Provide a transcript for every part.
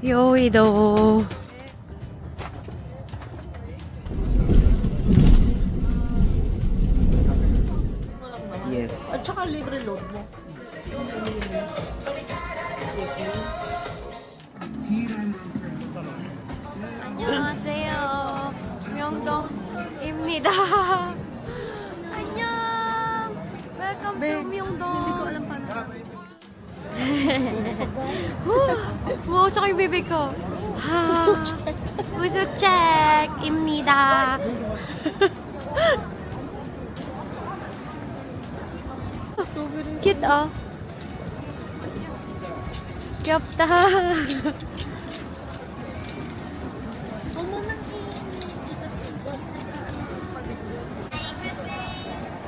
Yoido. Yes. At saka libre load mo. 안녕하세요. 명동입니다. 안녕. Welcome to Myeongdong. Hindi ko alam paano. Wow, sa yung bibig ko. Puso check. Puso check입니다. Discovery. Cute oh. 귀엽다.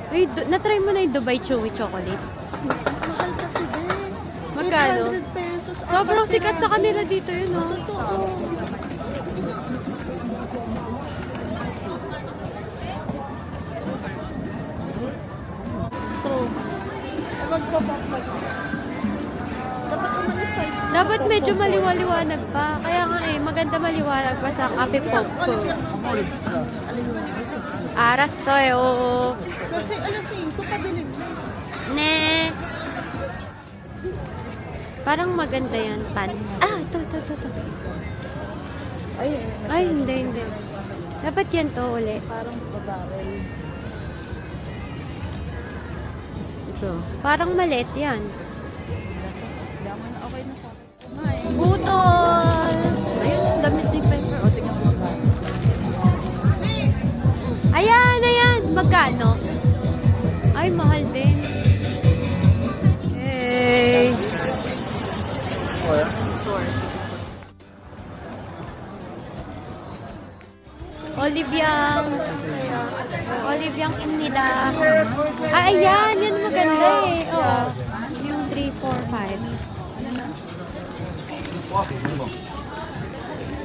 Uy, na-try mo na yung Dubai Chewy Chocolate? Mahal kasi din. Magkano? 800 pesos. Sobrang sikat sa kanila dito yun, oh. Magpapakpag. Dapat umalis tayo. Dapat medyo maliwaliwanag pa. Kaya nga maganda maliwanag pa sa Cafe Pop ko. Aras어요. Kasi alas 5, pabilig na. Ne. Parang maganda yan, pants. Ah, ito. Ay, hindi. Dapat yan to uli. Parang babarel. Ito. Parang maliit yan. Yaman na okay na sa Butol! ayun, damit ni Pepper. O, tingnan mo ba? Ayan. Magkano? Ay, mahal din. Hey! Oliviang입니다. Ah, ayan. Yan maganda eh. Oo. Yung 3, 4, 5.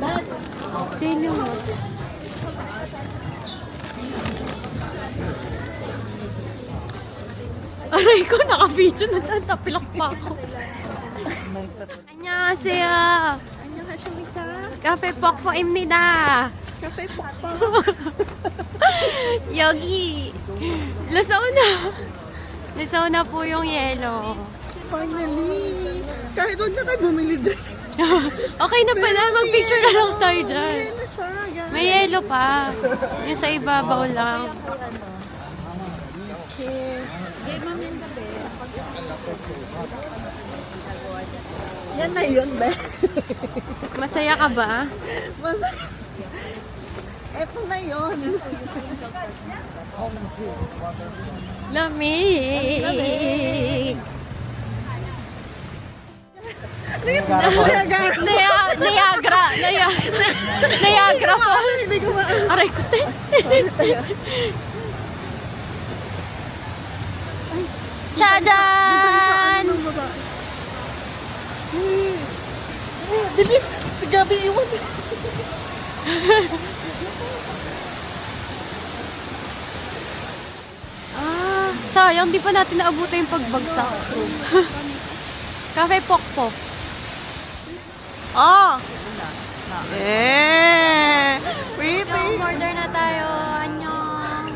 Bakit? Sino mo? Aray ko, naka-video na tapilak pa ako. 안녕하세요. 안녕하십니까? 카페 뻑뻑입니다. Cafe Papa. 여기 Lusauna po yung yelo. Finally. Kahit huwag na tayo bumili din. Okay na pala, mag-picture na lang tayo dyan. Ayan na siya, guys. May yelo pa. Yung sa ibabaw lang. Okay. Game namin gabi. Yan na yun, be. Masaya ka ba? Masaya. Eto na yun. Lamig. Niagara Falls. Hindi ko ma... Aray ko, te. Chajan! Bilis! Si Gabi iwan. Sayang, di pa natin naabutan yung pagbagsak. Cafe Pokpok. Oh! Eh! Wait, So, order na tayo. Annyeong.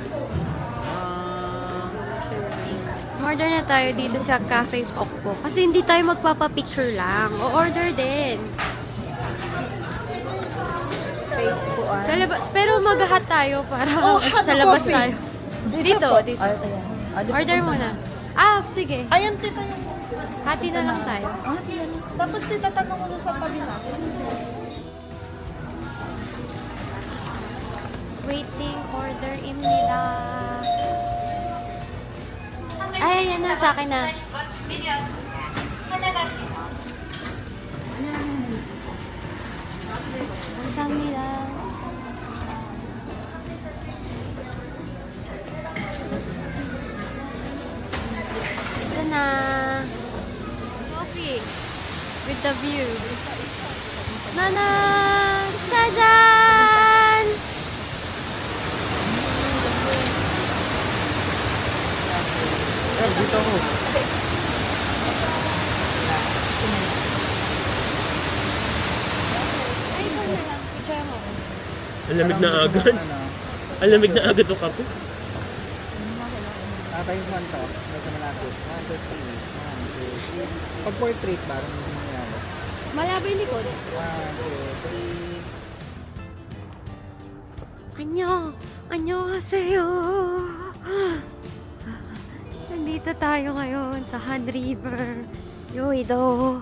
Order na tayo dito sa Cafe Pokpok. Kasi hindi tayo magpapapicture lang. O-order din. Sa pero maghahat tayo para hot sa labas coffee. tayo. Dito. Ay, ayan. Order muna. Ah, sige. Ayan, tita yung... Hati na lang tayo. Tapos tita, tanong mo na sa tabi na. Waiting order in nila. Ay, ayan na. Sa akin na. 감사합니다. Ito na. Coffee. With the view. Nana! 짜잔! Dito ko. Ang lamig na agad. Ang lamig na agad o kape. Tatay mo to. Medyo malapit. 1, 2, 3. 1, 2, 3. Pag portrait ba? Ano yung mangyayari? Malabo yung likod. 1, 2, 3. Annyeonghaseyo! Nandito tayo ngayon sa Han River, Yoido.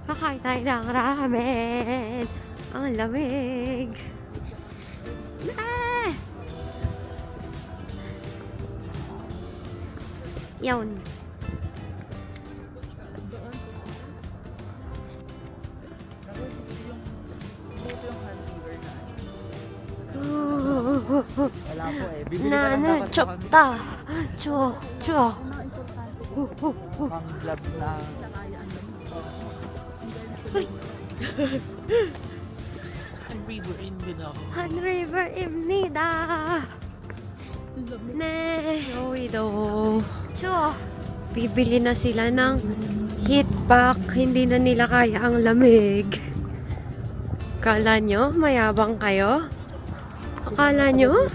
Kakain tayo ng ramen. Ang lamig. Ah! Yun. Wala po eh. Bibili pa lang Nana, dapat chop kami ta. Cho, cho. pang gloves na. Ang river in Binaw. Han River Imnida. Ne, Yoido. Cho. Bibili na sila ng heat pack. Hindi na nila kaya ang lamig. Akala nyo, mayabang kayo? Akala nyo?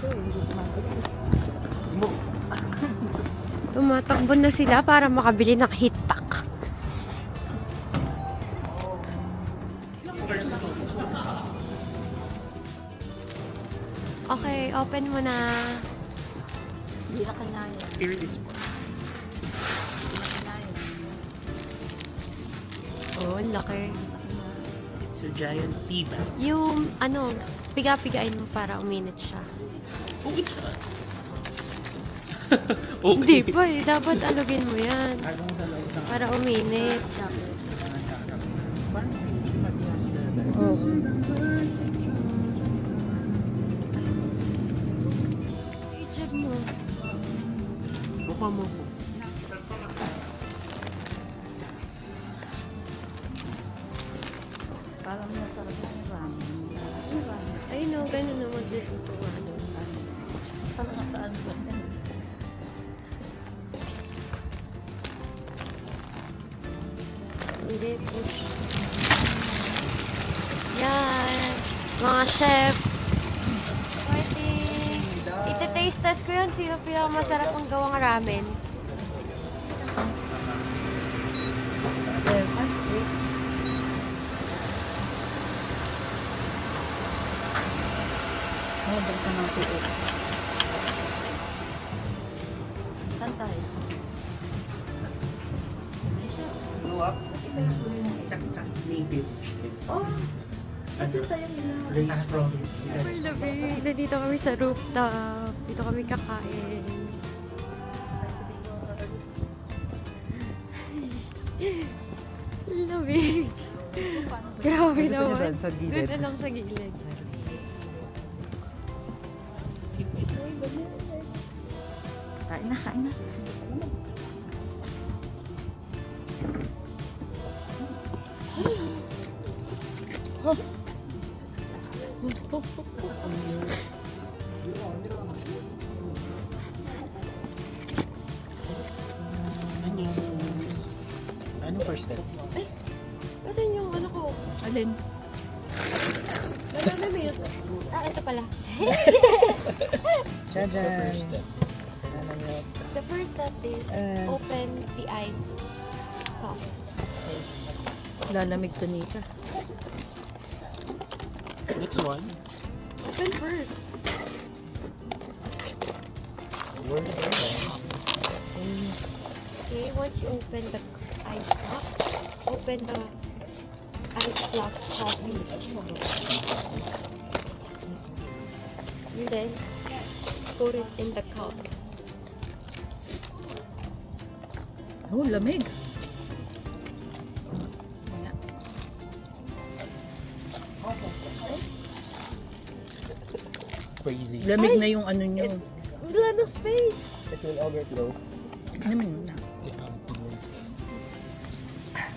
Tumatakbo na sila para makabili ng heat pack. Okay, open mo na. Hindi na kailangan. Here it is po. Oh, laki. It's a giant tea bag. Yung, ano, piga-pigain mo para uminit siya. Oh, it's a... okay. Hindi pa eh. Dapat alugin mo yan. Agong sa loob ng Para uminit. parang Oh. I-check mo. Mukha mo po. parang masarap yung ramen. Ay no, ganun na magluluto nga. Ano. Parang saan ko. Hindi, push. Yan. Mga chef. Waiting. Ite-taste test ko yun. Sino pinakamasarap ang gawang ramen? Ay, buksan natin ito. Saan tayo? Blow up. Chak-chak native. Oh, Ano? Raised from stress. super lamig. Nandito kami sa rooftop. Dito kami kakain. Lamig. Grabe Gusto niyo naman. doon, sa gilid? Doon na lang sa gilid. Kain na, kain na. Ano first step? Kasi yung ano ko. Alin? Nagagamiit. Ah, ito pala. Tadaan. step? The first step is open the ice cup. Lalamig to Nika. Next one. Open first. Okay, once you open the ice cup, open the ice block coffee. And then, put it in the cup. Oh, lamig. Crazy. Lamig na yung ano nyo. Wala na space. It will overflow. Naman na.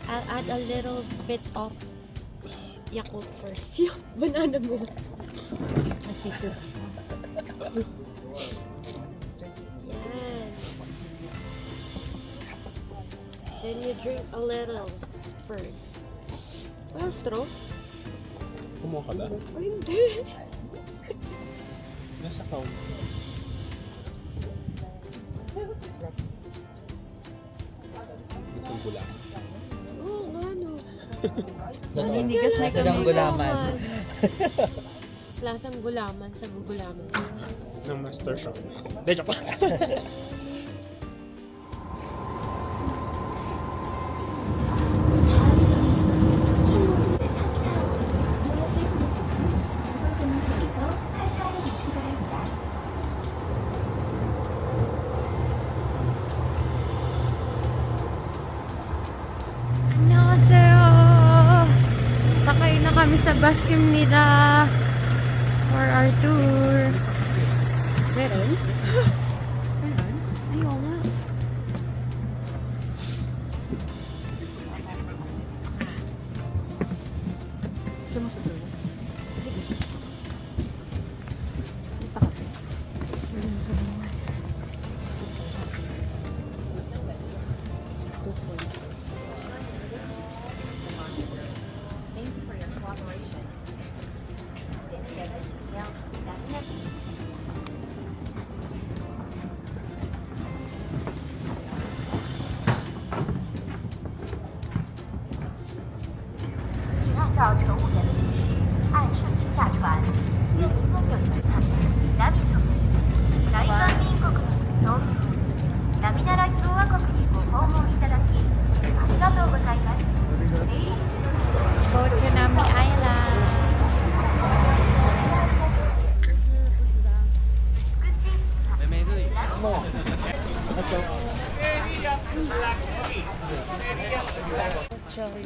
I'll add a little bit of Yakult first. Yung banana mo. Yan. Then you drink a little first. Walang straw? Kumuha ka ba? Ay, hindi. Nasa phone. Itong gula. Oo, ano. Naninigas na kami. Gulaman. Lasang gulaman sa gugulaman. Ng Master Shop. Hindi, joke lang. 안녕하세요. Sakay na kami sa bus nila for our tour. Meron? Meron? Ayaw nga. Go to Nami Island.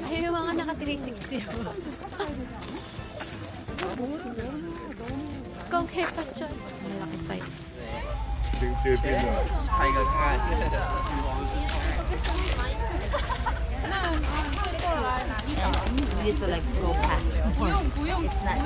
Ay, yung mga naka-360 ako. Kung kaya pa siya. Malaki pa yun. You need to like go past more. It's not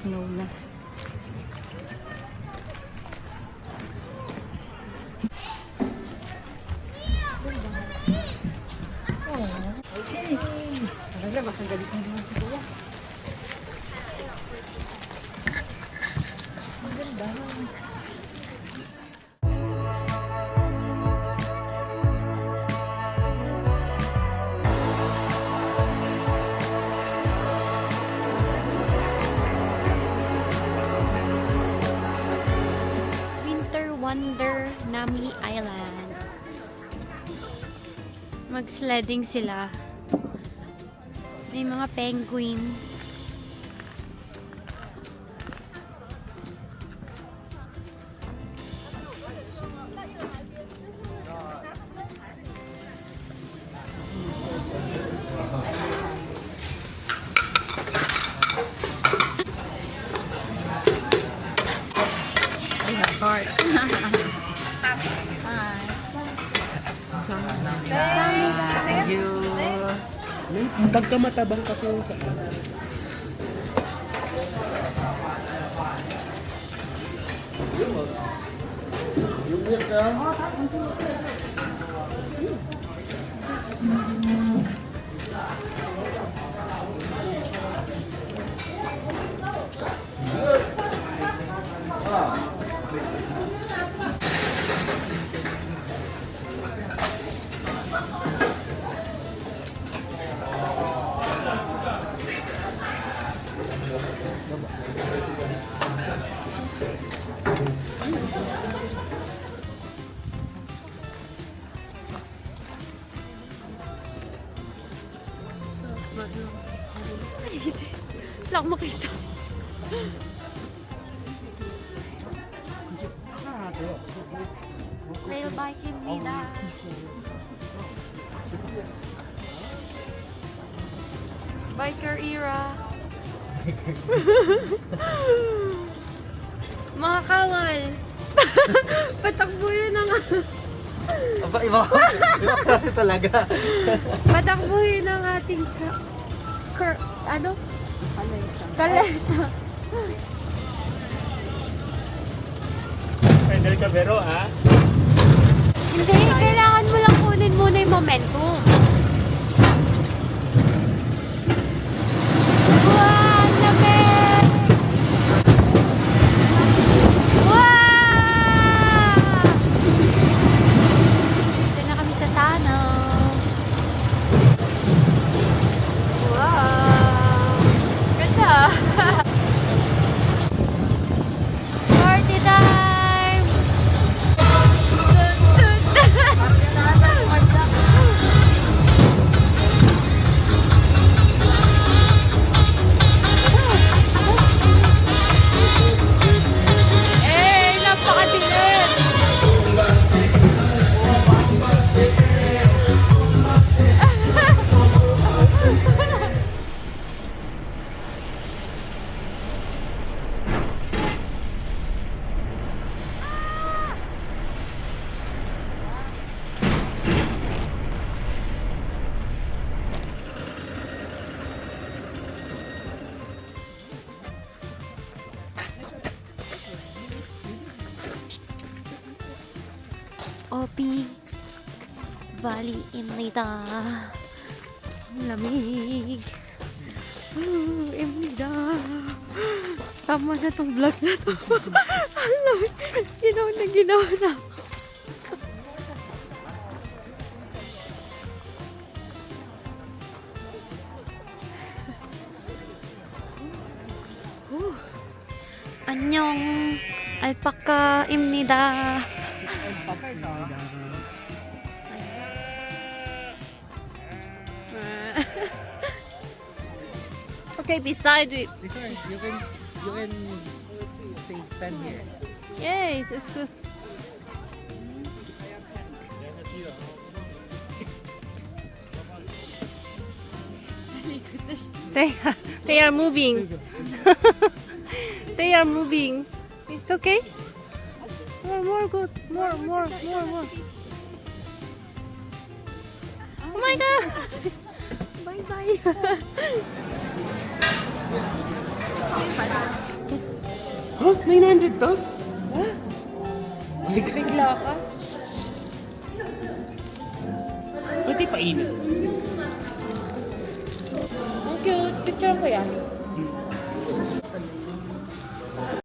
snow na. Winter Wonder Nami Island. Mag-sledding sila. May mga penguin. Thank you. Pagkamatabang kasi sa Wala akong makita. Rail biking nila. Biker era. Mga kawal. Patakbo yun ang... Iba kasi talaga. Patakbuhin ang ating ano? Kalesa. Final Cabero, ha? Hindi, kailangan mo lang kunin muna yung momentum. Wow, lamig! Wow! Dito na kami sa tunnel. Wow! Ganda! Party time! Dun, dun, dun. Eh, napakadilim! Opi Valley입니다. Lamig. Imnida. Tama na tong vlog na to. Ang lamig. Ginaw na. 안녕. 알파카입니다. Okay, beside it. Listen, you can stand here. Yay, that's good. They are moving. They are moving. It's okay. More good. More. Oh my gosh. Bye. Huh? 900 to? Bigla ka. Pwede pa init. Ang cute. Picture ko yan.